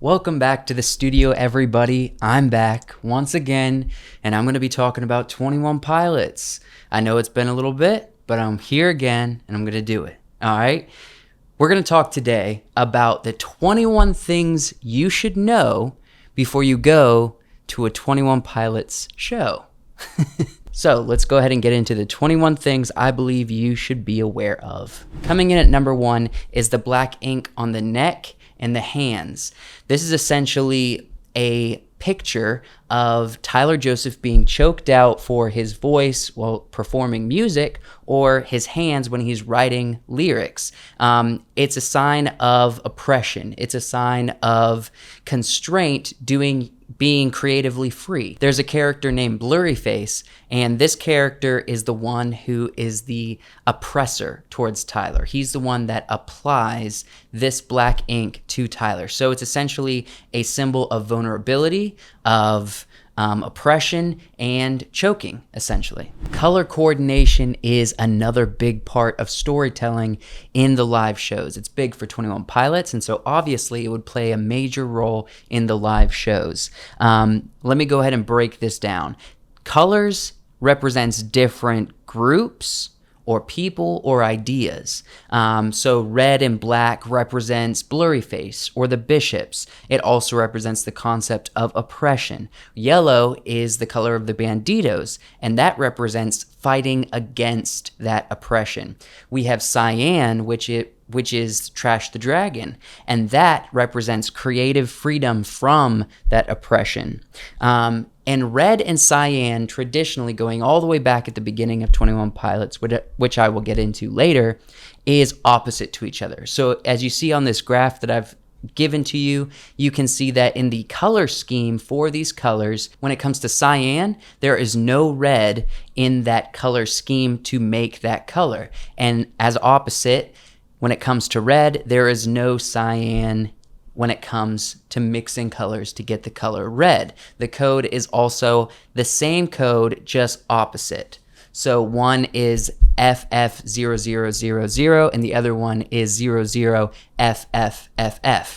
Welcome back to the studio, everybody. I'm back once again, and I'm going to be talking about 21 Pilots. I know it's been a little bit, but I'm here again, and I'm going to do it. All right? We're going to talk today about the 21 things you should know before you go to a 21 Pilots show. So let's go ahead and get into the 21 things I believe you should be aware of. Coming in at number 1 is the black ink on the neck and the hands. This is essentially a picture of Tyler Joseph being choked out for his voice while performing music or his hands when he's writing lyrics. It's a sign of oppression. It's a sign of constraint being creatively free. There's a character named Blurryface, and this character is the one who is the oppressor towards Tyler. He's the one that applies this black ink to Tyler. So it's essentially a symbol of vulnerability, of oppression, and choking, essentially. Color coordination is another big part of storytelling in the live shows. It's big for 21 Pilots, and so obviously it would play a major role in the live shows. Let me go ahead and break this down. Colors represents different groups or people or ideas. So red and black represents Blurryface or the bishops. It also represents the concept of oppression. Yellow is the color of the banditos, and that represents fighting against that oppression. We have cyan, which is Trash the Dragon, and that represents creative freedom from that oppression. And red and cyan, traditionally going all the way back at the beginning of 21 Pilots, which I will get into later, is opposite to each other. So as you see on this graph that I've given to you, you can see that in the color scheme for these colors, when it comes to cyan, there is no red in that color scheme to make that color. And as opposite, when it comes to red, there is no cyan when it comes to mixing colors to get the color red. The code is also the same code, just opposite. So one is FF0000 and the other one is 00FFFF.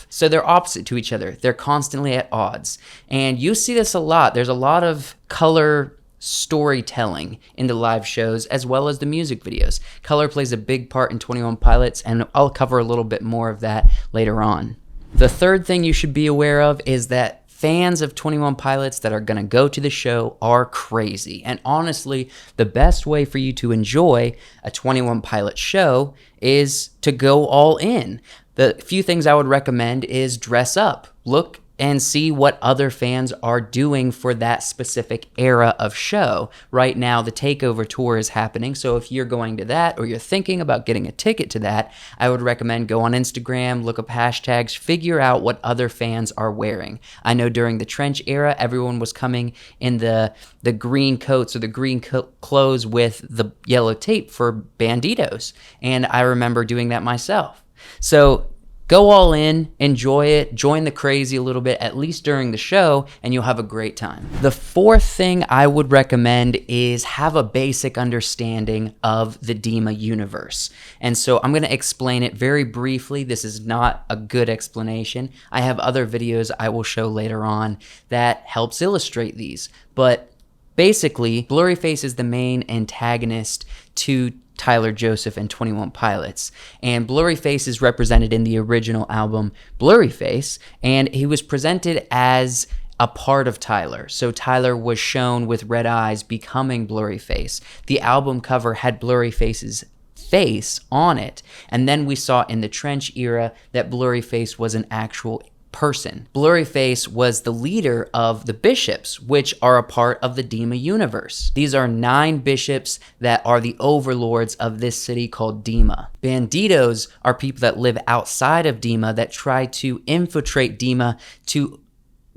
So they're opposite to each other. They're constantly at odds. And you see this a lot. There's a lot of color storytelling in the live shows as well as the music videos. Color plays a big part in 21 Pilots, and I'll cover a little bit more of that later on. The third thing you should be aware of is that fans of 21 Pilots that are going to go to the show are crazy. And honestly, the best way for you to enjoy a 21 Pilot show is to go all in. The few things I would recommend is dress up. Look and see what other fans are doing for that specific era of show. Right now, the Takeover Tour is happening, so if you're going to that or you're thinking about getting a ticket to that, I would recommend go on Instagram, look up hashtags, figure out what other fans are wearing. I know during the Trench era, everyone was coming in the green coats or the green clothes with the yellow tape for banditos, and I remember doing that myself. So go all in, enjoy it, join the crazy a little bit, at least during the show, and you'll have a great time. The fourth thing I would recommend is have a basic understanding of the Dima universe. And so I'm going to explain it very briefly. This is not a good explanation. I have other videos I will show later on that helps illustrate these. But basically, Blurryface is the main antagonist to Tyler Joseph and 21 Pilots. And Blurryface is represented in the original album Blurryface, and he was presented as a part of Tyler. So Tyler was shown with red eyes becoming Blurryface. The album cover had Blurryface's face on it, and then we saw in the Trench era that Blurryface was an actual person. Blurryface was the leader of the bishops, which are a part of the Dima universe. These are 9 bishops that are the overlords of this city called Dima. Banditos are people that live outside of Dima that try to infiltrate Dima to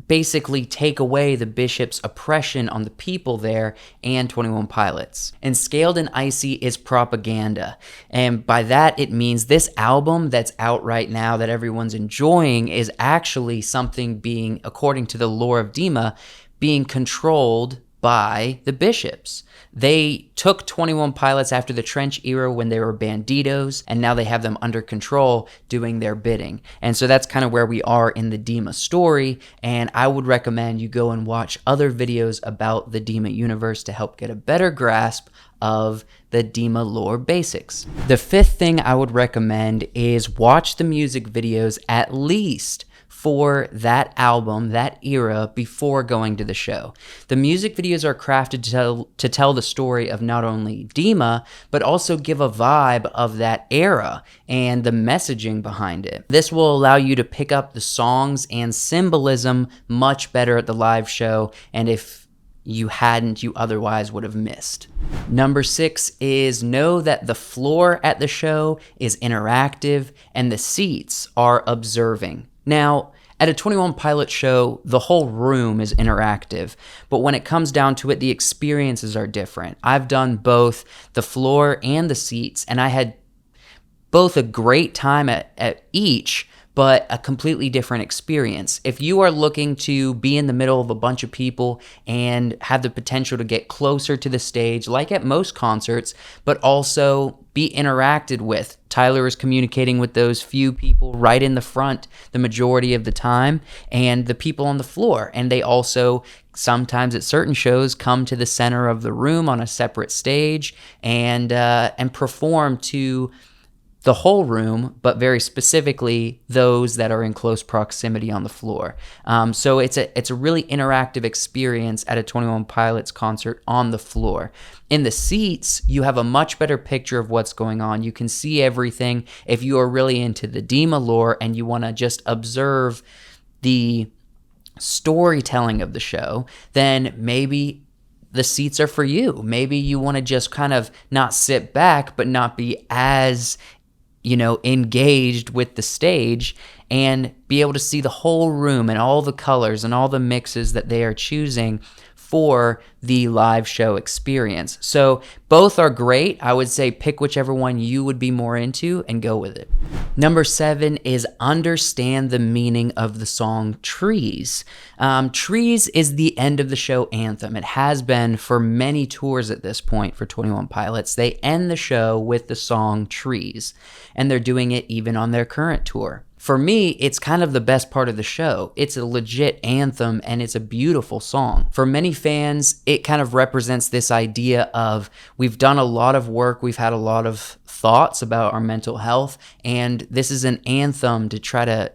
basically take away the bishop's oppression on the people there and 21 Pilots. And Scaled and Icy is propaganda. And by that, it means this album that's out right now that everyone's enjoying is actually something being, according to the lore of Dima, being controlled by the bishops. They took 21 Pilots after the Trench era when they were banditos, and now they have them under control doing their bidding. And so that's kind of where we are in the Dima story, and I would recommend you go and watch other videos about the Dima universe to help get a better grasp of the Dima lore basics. The fifth thing I would recommend is watch the music videos at least for that album, that era, before going to the show. The music videos are crafted to tell the story of not only Dima, but also give a vibe of that era and the messaging behind it. This will allow you to pick up the songs and symbolism much better at the live show, and if you hadn't, you otherwise would have missed. Number 6 is know that the floor at the show is interactive and the seats are observing. Now, at a 21 Pilot show, the whole room is interactive, but when it comes down to it, the experiences are different. I've done both the floor and the seats, and I had both a great time at each, but a completely different experience. If you are looking to be in the middle of a bunch of people and have the potential to get closer to the stage, like at most concerts, but also be interacted with, Tyler is communicating with those few people right in the front the majority of the time, and the people on the floor. And they also, sometimes at certain shows, come to the center of the room on a separate stage and perform to the whole room, but very specifically those that are in close proximity on the floor. So it's a really interactive experience at a 21 Pilots concert on the floor. In the seats, you have a much better picture of what's going on. You can see everything. If you are really into the Dima lore and you want to just observe the storytelling of the show, then maybe the seats are for you. Maybe you want to just kind of not sit back, but not be as engaged with the stage and be able to see the whole room and all the colors and all the mixes that they are choosing for the live show experience. So both are great. I would say pick whichever one you would be more into and go with it. Number 7 is understand the meaning of the song Trees. Trees is the end of the show anthem. It has been for many tours at this point for 21 Pilots. They end the show with the song Trees, and they're doing it even on their current tour. For me, it's kind of the best part of the show. It's a legit anthem and it's a beautiful song. For many fans, it kind of represents this idea of we've done a lot of work, we've had a lot of thoughts about our mental health, and this is an anthem to try to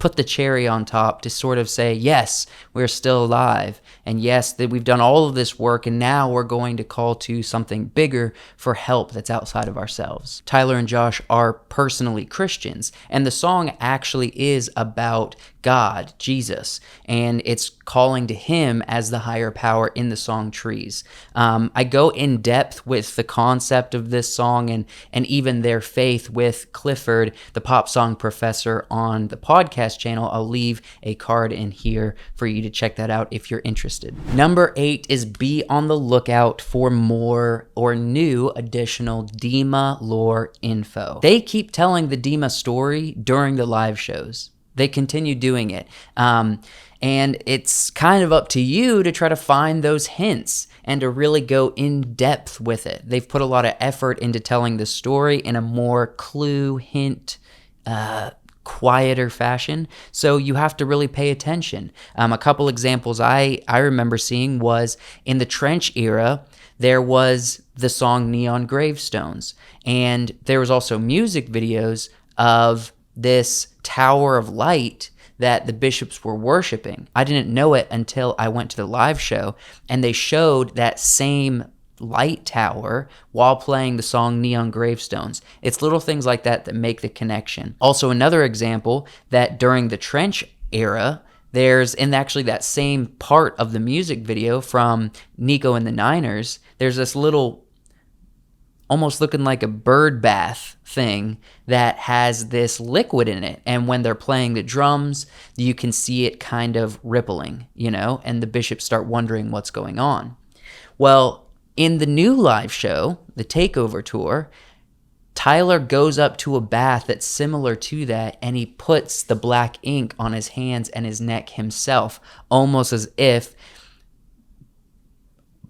put the cherry on top to sort of say, yes, we're still alive. And yes, that we've done all of this work, and now we're going to call to something bigger for help that's outside of ourselves. Tyler and Josh are personally Christians, and the song actually is about God, Jesus, and it's calling to him as the higher power in the song Trees. I go in depth with the concept of this song and even their faith with Clifford, the pop song professor, on the podcast channel. I'll leave a card in here for you to check that out if you're interested. Number 8 is be on the lookout for more or new additional Dima lore info. They keep telling the Dima story during the live shows. They continue doing it. And it's kind of up to you to try to find those hints and to really go in depth with it. They've put a lot of effort into telling the story in a more clue, hint, quieter fashion. So you have to really pay attention. A couple examples I remember seeing was in the Trench era, there was the song Neon Gravestones. And there was also music videos of this tower of light that the bishops were worshiping. I didn't know it until I went to the live show, and they showed that same light tower while playing the song Neon Gravestones. It's little things like that that make the connection. Also, another example that during the Trench era, there's, in actually that same part of the music video from Nico and the Niners, there's this little almost looking like a bird bath thing that has this liquid in it. And when they're playing the drums, you can see it kind of rippling, and the bishops start wondering what's going on. Well, in the new live show, the Takeover Tour, Tyler goes up to a bath that's similar to that, and he puts the black ink on his hands and his neck himself, almost as if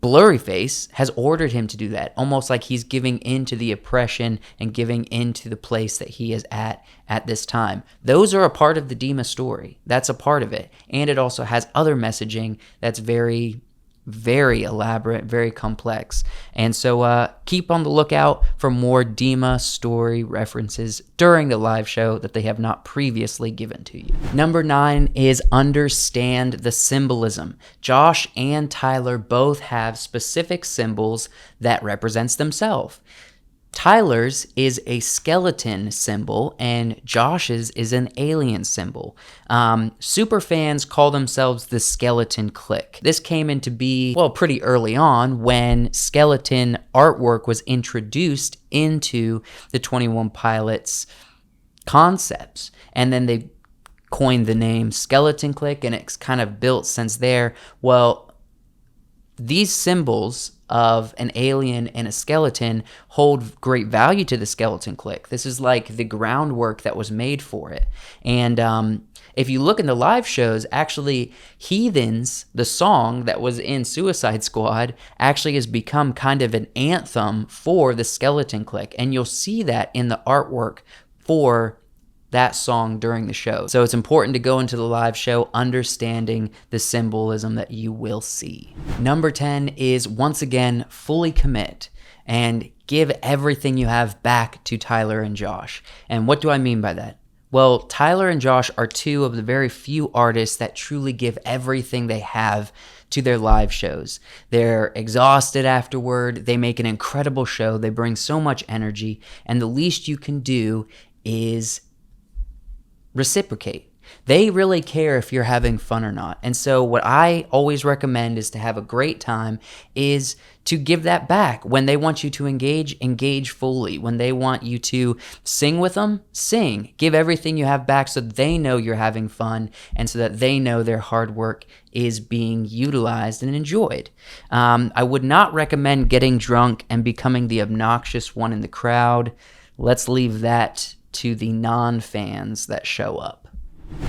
Blurryface has ordered him to do that, almost like he's giving into the oppression and giving into the place that he is at this time. Those are a part of the Dima story. That's a part of it. And it also has other messaging that's very, very elaborate, very complex. And so keep on the lookout for more Dima story references during the live show that they have not previously given to you. Number 9 is understand the symbolism. Josh and Tyler both have specific symbols that represents themselves. Tyler's is a skeleton symbol and Josh's is an alien symbol. Super fans call themselves the Skeleton Clique. This came into be, well, pretty early on when skeleton artwork was introduced into the 21 Pilots concepts. And then they coined the name Skeleton Clique and it's kind of built since there. Well, these symbols of an alien and a skeleton hold great value to the Skeleton Clique. This is like the groundwork that was made for it. And if you look in the live shows, actually Heathens, the song that was in Suicide Squad, actually has become kind of an anthem for the Skeleton Clique. And you'll see that in the artwork for that song during the show. So it's important to go into the live show understanding the symbolism that you will see. Number 10 is, once again, fully commit and give everything you have back to Tyler and Josh. And what do I mean by that? Well, Tyler and Josh are two of the very few artists that truly give everything they have to their live shows. They're exhausted afterward. They make an incredible show. They bring so much energy. And the least you can do is reciprocate. They really care if you're having fun or not. And so what I always recommend is to have a great time, is to give that back. When they want you to engage fully. When they want you to sing with them, sing. Give everything you have back so they know you're having fun and so that they know their hard work is being utilized and enjoyed. I would not recommend getting drunk and becoming the obnoxious one in the crowd. Let's leave that to the non-fans that show up.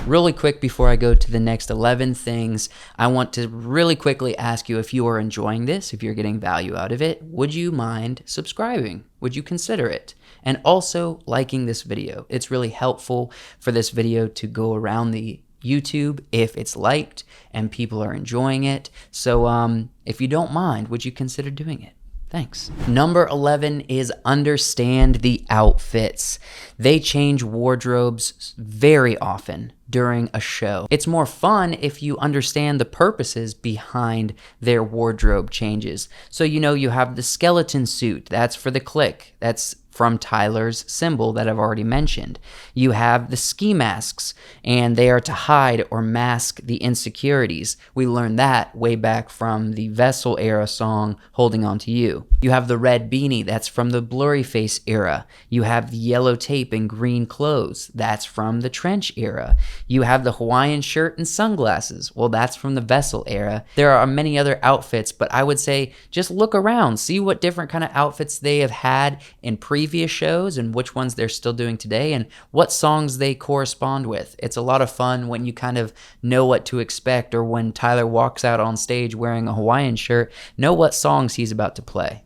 Really quick before I go to the next 11 things, I want to really quickly ask you if you are enjoying this, if you're getting value out of it, would you mind subscribing? Would you consider it? And also liking this video. It's really helpful for this video to go around the YouTube if it's liked and people are enjoying it. So if you don't mind, would you consider doing it? Thanks. Number 11 is understand the outfits. They change wardrobes very often during a show. It's more fun if you understand the purposes behind their wardrobe changes. So you have the skeleton suit. That's for the clique. That's from Tyler's symbol that I've already mentioned. You have the ski masks, and they are to hide or mask the insecurities. We learned that way back from the Vessel era song, Holding On To You. You have the red beanie, that's from the Blurryface era. You have the yellow tape and green clothes, that's from the Trench era. You have the Hawaiian shirt and sunglasses, well, that's from the Vessel era. There are many other outfits, but I would say just look around, see what different kind of outfits they have had in previous shows and which ones they're still doing today and what songs they correspond with. It's a lot of fun when you kind of know what to expect, or when Tyler walks out on stage wearing a Hawaiian shirt, know what songs he's about to play.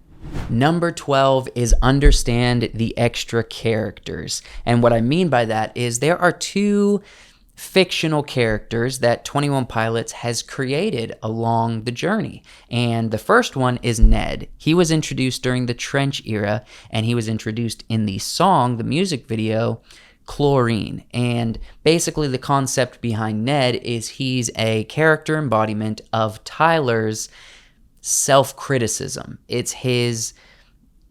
Number 12 is understand the extra characters. And what I mean by that is there are two fictional characters that 21 Pilots has created along the journey. And the first one is Ned. He was introduced during the Trench era, and he was introduced in the song, the music video, Chlorine. And basically the concept behind Ned is he's a character embodiment of Tyler's self-criticism. It's his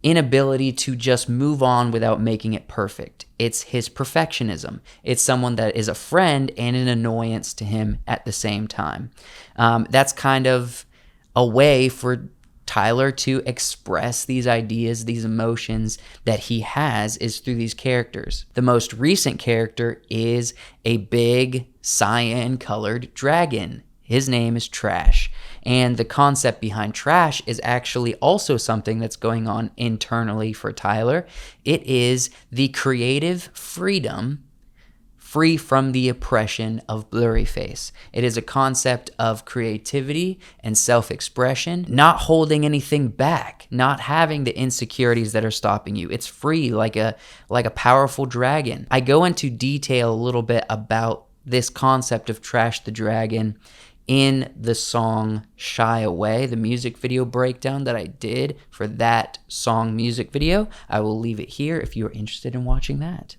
inability to just move on without making it perfect. It's his perfectionism. It's someone that is a friend and an annoyance to him at the same time. That's kind of a way for Tyler to express these ideas, these emotions that he has, is through these characters. The most recent character is a big cyan-colored dragon. His name is Trash. And the concept behind Trash is actually also something that's going on internally for Tyler. It is the creative freedom free from the oppression of Blurryface. It is a concept of creativity and self-expression, not holding anything back, not having the insecurities that are stopping you. It's free like a powerful dragon. I go into detail a little bit about this concept of Trash the Dragon in the song Shy Away, the music video breakdown that I did for that song music video. I will leave it here if you're interested in watching that.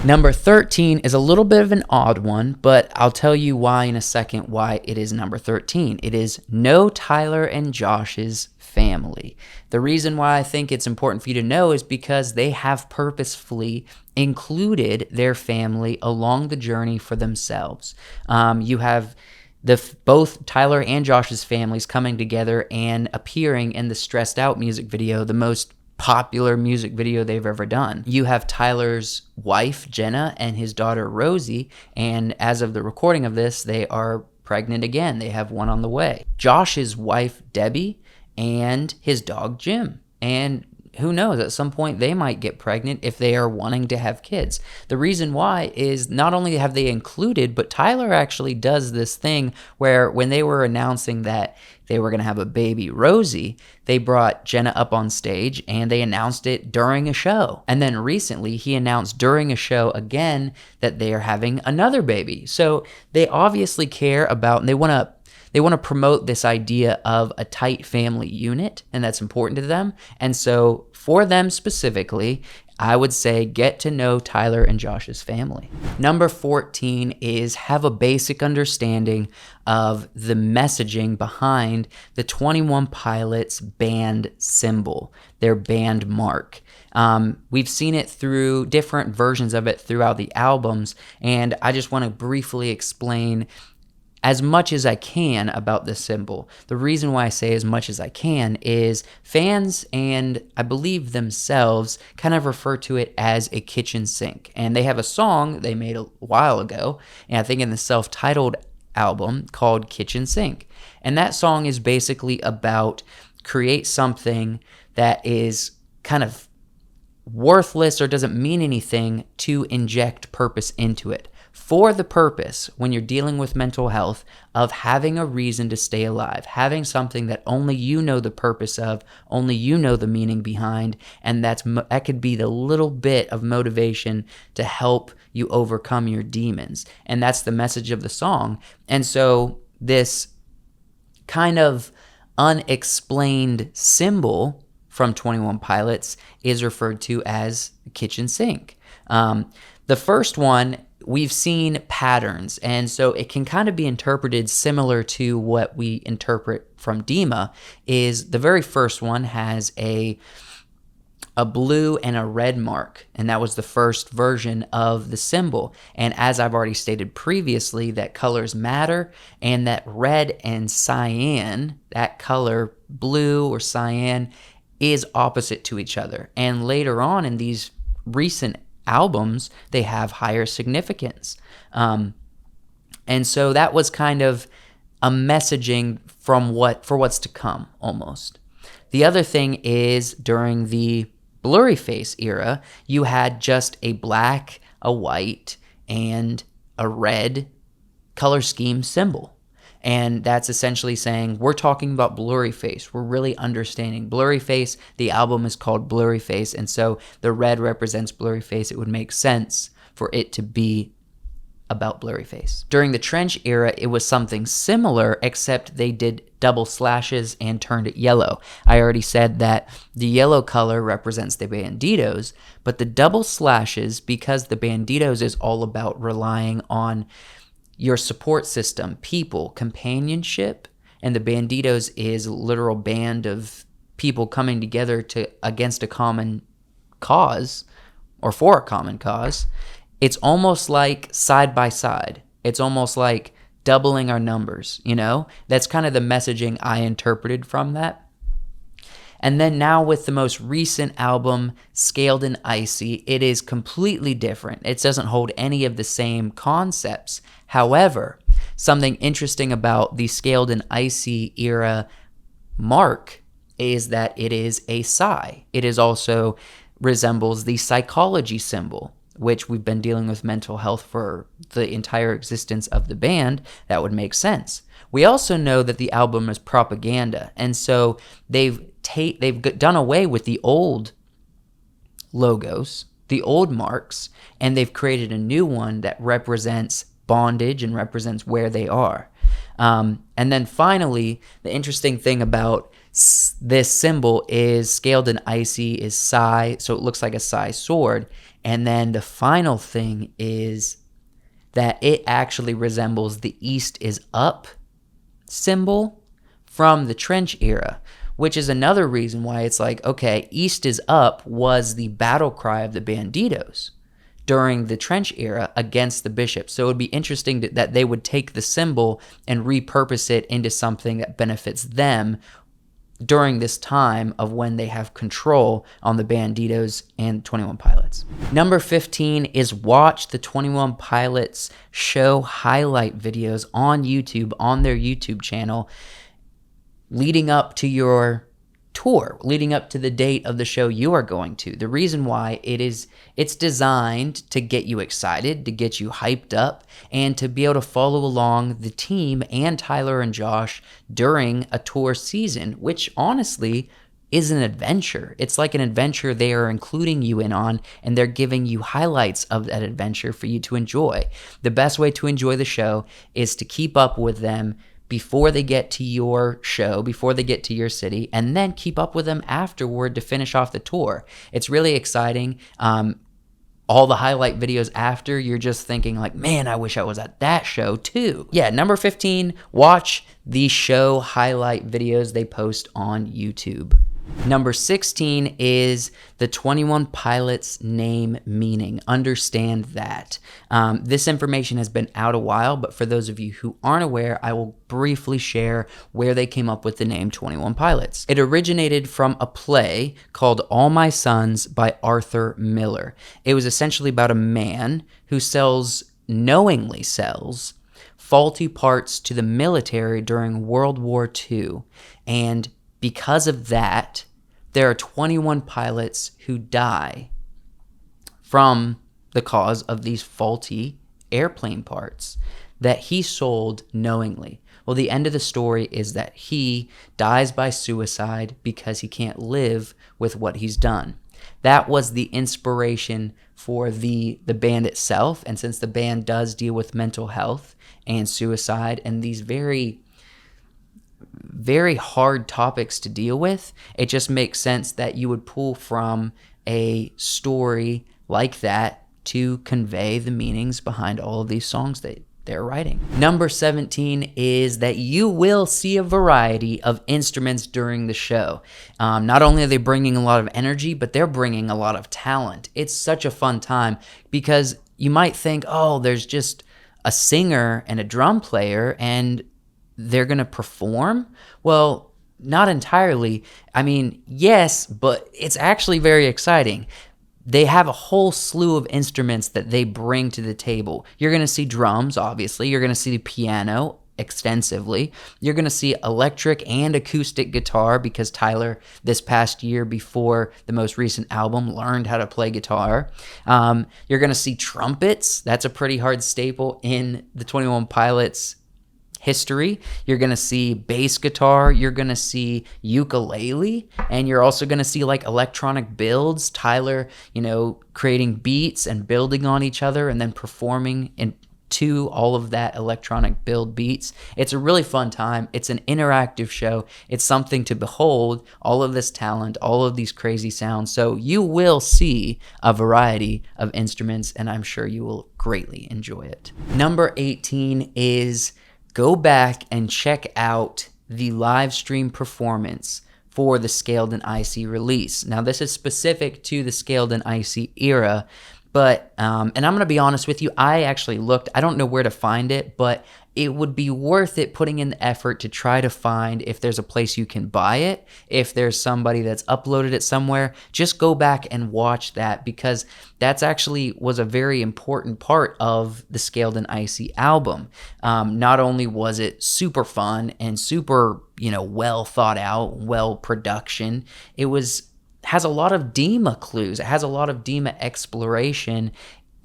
Number 13 is a little bit of an odd one, but I'll tell you why in a second why it is number 13. It is No Tyler and Josh's Family. The reason why I think it's important for you to know is because they have purposefully included their family along the journey for themselves. You have both Tyler and Josh's families coming together and appearing in the Stressed Out music video, the most popular music video they've ever done. You have Tyler's wife, Jenna, and his daughter, Rosie, and as of the recording of this, they are pregnant again. They have one on the way. Josh's wife, Debbie, and his dog, Jim. And who knows, at some point they might get pregnant if they are wanting to have kids. The reason why is not only have they included, but Tyler actually does this thing where when they were announcing that they were going to have a baby, Rosie, they brought Jenna up on stage and they announced it during a show. And then recently he announced during a show again that they are having another baby. So they obviously care about, and they want to promote this idea of a tight family unit, and that's important to them. And so for them specifically, I would say get to know Tyler and Josh's family. Number 14 is have a basic understanding of the messaging behind the 21 Pilots band symbol, their Bandmark. We've seen it through different versions of it throughout the albums, and I just want to briefly explain as much as I can about this symbol. The reason why I say as much as I can is fans, and I believe themselves, kind of refer to it as a kitchen sink. And they have a song they made a while ago, and I think in the self-titled album called Kitchen Sink. And that song is basically about create something that is kind of worthless or doesn't mean anything to inject purpose into it. For the purpose, when you're dealing with mental health, of having a reason to stay alive, having something that only you know the purpose of, only you know the meaning behind, and that could be the little bit of motivation to help you overcome your demons. And that's the message of the song. And so this kind of unexplained symbol from 21 Pilots is referred to as kitchen sink. The first one, we've seen patterns, and so it can kind of be interpreted similar to what we interpret from Dima. Is the very first one has a blue and a red mark, and that was the first version of the symbol. And as I've already stated previously, that colors matter, and that red and cyan, that color blue or cyan, is opposite to each other. And later on in these recent albums, they have higher significance. And so that was kind of a messaging for what's to come, almost. The other thing is during the Blurryface era, you had just a black, a white, and a red color scheme symbol. And that's essentially saying we're talking about Blurryface. We're really understanding Blurryface. The album is called Blurryface, and so the red represents Blurryface. It would make sense for it to be about Blurryface. During the Trench era, it was something similar, except they did double slashes and turned it yellow. I already said that the yellow color represents the Banditos, but the double slashes, because the Banditos is all about relying on your support system, people, companionship, and the Banditos is a literal band of people coming together against a common cause or for a common cause. It's almost like side by side. It's almost like doubling our numbers, you know? That's kind of the messaging I interpreted from that. And then now with the most recent album, Scaled and Icy, it is completely different. It doesn't hold any of the same concepts. However, something interesting about the Scaled and Icy era mark is that it is a psi. It is also resembles the psychology symbol. which we've been dealing with mental health for the entire existence of the band, that would make sense. We also know that the album is propaganda, and so they've done away with the old logos, the old marks, and they've created a new one that represents bondage and represents where they are. And then finally, the interesting thing about this symbol is scaled and icy is Psi, so it looks like a Psi sword. And then the final thing is that it actually resembles the East is Up symbol from the trench era, which is another reason why it's like, okay, East is Up was the battle cry of the Banditos during the trench era against the bishops. So it would be interesting that they would take the symbol and repurpose it into something that benefits them during this time of when they have control on the Banditos and 21 Pilots. Number 15 is watch the 21 Pilots show highlight videos on YouTube, on their YouTube channel, leading up to your tour, leading up to the date of the show you are going to. The reason why it's designed to get you excited, to get you hyped up, and to be able to follow along the team and Tyler and Josh during a tour season, which honestly is an adventure. It's like an adventure they are including you in on, and they're giving you highlights of that adventure for you to enjoy. The best way to enjoy the show is to keep up with them before they get to your show, before they get to your city, and then keep up with them afterward to finish off the tour. It's really exciting. All the highlight videos after, you're just thinking like, man, I wish I was at that show too. Yeah, number 15, watch the show highlight videos they post on YouTube. Number 16 is the 21 Pilots name meaning. Understand that. This information has been out a while, but for those of you who aren't aware, I will briefly share where they came up with the name 21 Pilots. It originated from a play called All My Sons by Arthur Miller. It was essentially about a man who knowingly sells faulty parts to the military during World War II, and because of that, there are 21 pilots who die from the cause of these faulty airplane parts that he sold knowingly. Well, the end of the story is that he dies by suicide because he can't live with what he's done. That was the inspiration for the band itself, and since the band does deal with mental health and suicide and these very hard topics to deal with, it just makes sense that you would pull from a story like that to convey the meanings behind all of these songs that they're writing. Number 17 is that you will see a variety of instruments during the show. Not only are they bringing a lot of energy, but they're bringing a lot of talent. It's such a fun time because you might think, oh, there's just a singer and a drum player and they're going to perform? Well, not entirely. I mean, yes, but it's actually very exciting. They have a whole slew of instruments that they bring to the table. You're going to see drums, obviously. You're going to see the piano extensively. You're going to see electric and acoustic guitar because Tyler, this past year before the most recent album, learned how to play guitar. You're going to see trumpets. That's a pretty hard staple in the 21 Pilots history. You're going to see bass guitar, you're going to see ukulele, and you're also going to see like electronic builds, Tyler, creating beats and building on each other and then performing to all of that electronic build beats. It's a really fun time. It's an interactive show. It's something to behold, all of this talent, all of these crazy sounds. So you will see a variety of instruments, and I'm sure you will greatly enjoy it. Number 18 is go back and check out the Livestream Performance for the Scaled and Icy release. Now, this is specific to the Scaled and Icy era, but, and I'm going to be honest with you, I actually looked, I don't know where to find it, but it would be worth it putting in the effort to try to find if there's a place you can buy it, if there's somebody that's uploaded it somewhere. Just go back and watch that because that's actually was a very important part of the Scaled and Icy album. Not only was it super fun and super, well thought out, well production, it has a lot of Dima clues. It has a lot of Dima exploration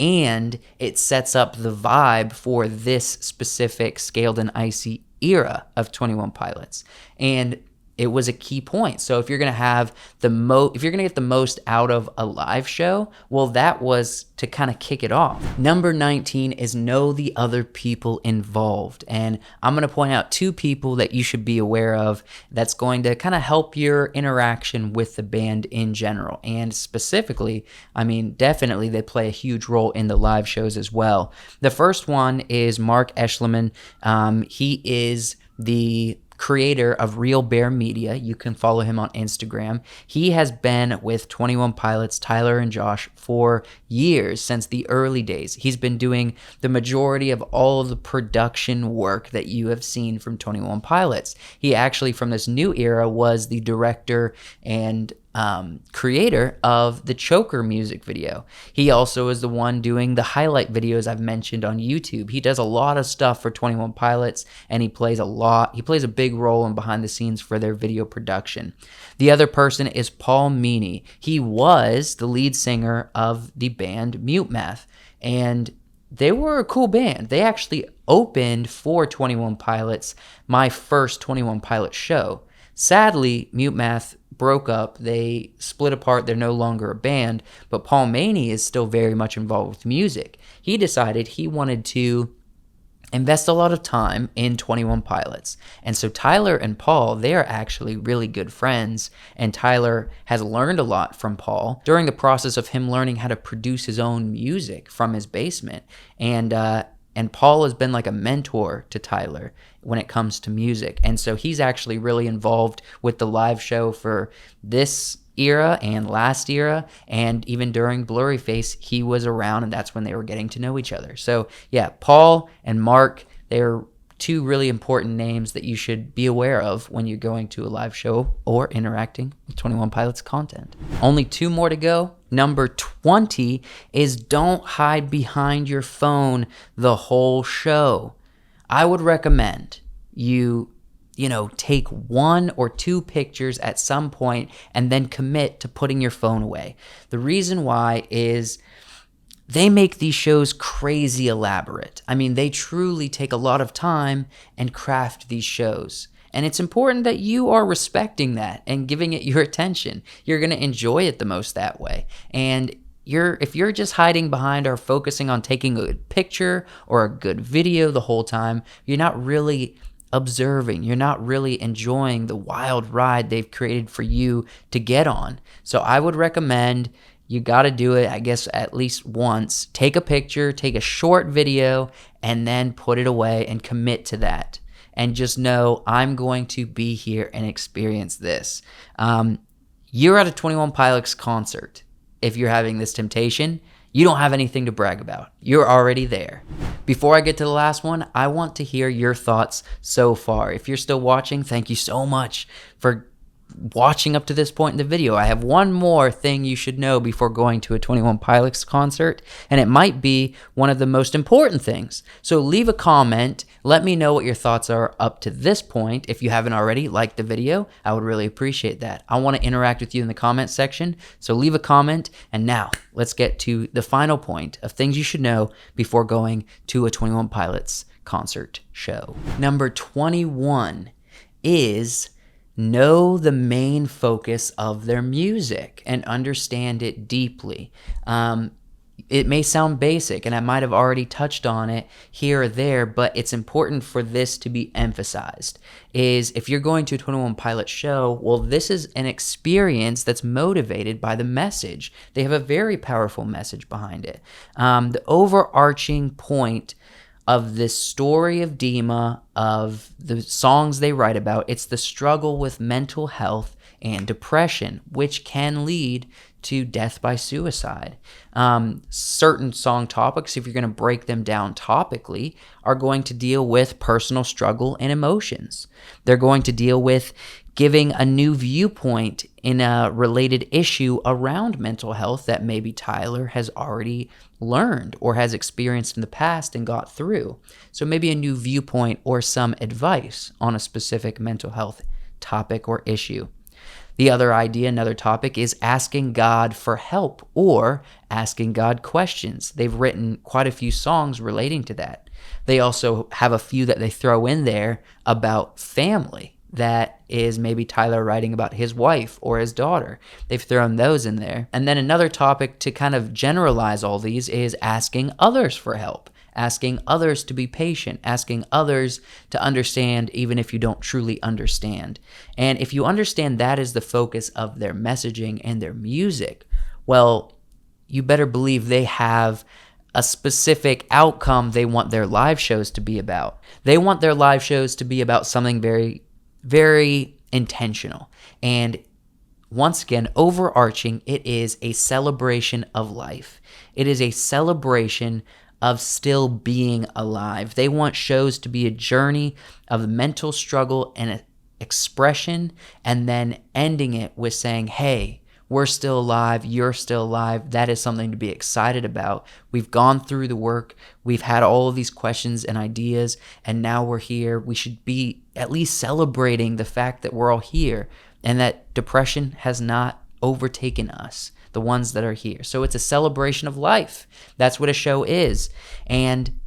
and it sets up the vibe for this specific Scaled and Icy era of 21 Pilots. And it was a key point. So if you're going to have if you're going to get the most out of a live show, well, that was to kind of kick it off. Number 19 is know the other people involved. And I'm going to point out 2 people that you should be aware of that's going to kind of help your interaction with the band in general. And specifically, I mean, definitely they play a huge role in the live shows as well. The first one is Mark Eschliman. He is the creator of Real Bear Media. You can follow him on Instagram. He has been with 21 Pilots, Tyler and Josh, for years, since the early days. He's been doing the majority of all of the production work that you have seen from 21 Pilots. He actually, from this new era, was the director and creator of the Choker music video. He also is the one doing the highlight videos I've mentioned on YouTube. He does a lot of stuff for 21 Pilots, and he plays a big role in behind the scenes for their video production. The other person is Paul Meany. He was the lead singer of the band Mute Math, and they were a cool band. They actually opened for 21 Pilots, my first 21 Pilots show. Sadly, Mute Math broke up. They split apart. They're no longer a band, but Paul Meany is still very much involved with music. He decided he wanted to invest a lot of time in 21 Pilots. And so Tyler and Paul, they are actually really good friends, and Tyler has learned a lot from Paul during the process of him learning how to produce his own music from his basement. And Paul has been like a mentor to Tyler when it comes to music. And so he's actually really involved with the live show for this era and last era. And even during Blurry Face, he was around, and that's when they were getting to know each other. So yeah, Paul and Mark, they're 2 really important names that you should be aware of when you're going to a live show or interacting with 21 Pilots content. Only 2 more to go. Number 20 is don't hide behind your phone the whole show. I would recommend you take 1 or 2 pictures at some point and then commit to putting your phone away. The reason why is they make these shows crazy elaborate. I mean, they truly take a lot of time and craft these shows. And it's important that you are respecting that and giving it your attention. You're going to enjoy it the most that way. And if you're just hiding behind or focusing on taking a good picture or a good video the whole time, you're not really observing. You're not really enjoying the wild ride they've created for you to get on. So I would recommend you got to do it, I guess, at least once. Take a picture, take a short video, and then put it away and commit to that. And just know, I'm going to be here and experience this. You're at a 21 Pilots concert. If you're having this temptation, you don't have anything to brag about. You're already there. Before I get to the last one, I want to hear your thoughts so far. If you're still watching, thank you so much for watching up to this point in the video. I have one more thing you should know before going to a 21 Pilots concert, and it might be one of the most important things. So leave a comment. Let me know what your thoughts are up to this point. If you haven't already liked the video, I would really appreciate that. I want to interact with you in the comment section, so leave a comment. And now let's get to the final point of things you should know before going to a 21 Pilots concert show. Number 21 is know the main focus of their music and understand it deeply. It may sound basic, and I might have already touched on it here or there, but it's important for this to be emphasized. Is if you're going to a 21 Pilots show, well, this is an experience that's motivated by the message. They have a very powerful message behind it. The overarching point of this story of Dima, of the songs they write about, it's the struggle with mental health and depression, which can lead to death by suicide. Certain song topics, if you're going to break them down topically, are going to deal with personal struggle and emotions. They're going to deal with giving a new viewpoint in a related issue around mental health that maybe Tyler has already learned or has experienced in the past and got through. So maybe a new viewpoint or some advice on a specific mental health topic or issue. The other idea, another topic, is asking God for help or asking God questions. They've written quite a few songs relating to that. They also have a few that they throw in there about family. That is maybe Tyler writing about his wife or his daughter. They've thrown those in there. And then another topic to kind of generalize all these is asking others for help. Asking others to be patient, asking others to understand even if you don't truly understand. And if you understand that is the focus of their messaging and their music, well, you better believe they have a specific outcome they want their live shows to be about. They want their live shows to be about something very, very intentional. And once again, overarching, it is a celebration of life. It is a celebration of still being alive. They want shows to be a journey of mental struggle and expression, and then ending it with saying, hey, we're still alive, you're still alive. That is something to be excited about. We've gone through the work, we've had all of these questions and ideas, and now we're here. We should be at least celebrating the fact that we're all here and that depression has not overtaken us, the ones that are here. So it's a celebration of life. That's what a show is. And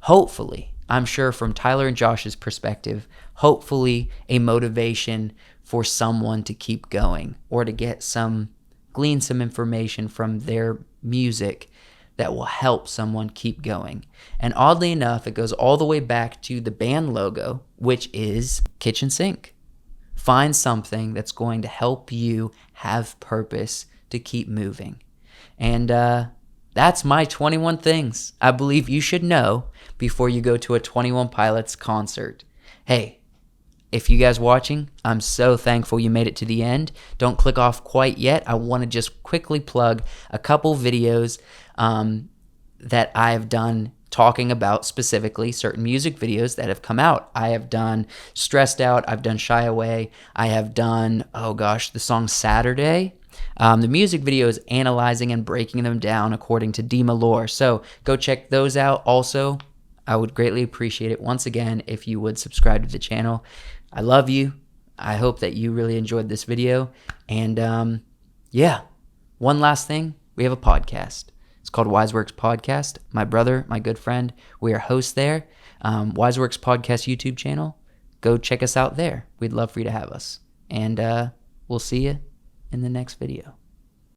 hopefully, I'm sure from Tyler and Josh's perspective, hopefully a motivation for someone to keep going or to glean some information from their music that will help someone keep going. And oddly enough, it goes all the way back to the band logo, which is kitchen sink. Find something that's going to help you have purpose to keep moving. And that's my 21 things I believe you should know before you go to a 21 Pilots concert. Hey, if you guys watching, I'm so thankful you made it to the end. Don't click off quite yet. I want to just quickly plug a couple videos that I have done talking about specifically certain music videos that have come out. I have done Stressed Out. I've done Shy Away. I have done, the song Saturday. The music video is analyzing and breaking them down according to Dima lore. So go check those out. Also, I would greatly appreciate it once again if you would subscribe to the channel. I love you. I hope that you really enjoyed this video. And one last thing. We have a podcast. It's called Wiseworks Podcast. My brother, my good friend, we are hosts there. Wiseworks Podcast YouTube channel. Go check us out there. We'd love for you to have us. And we'll see you in the next video.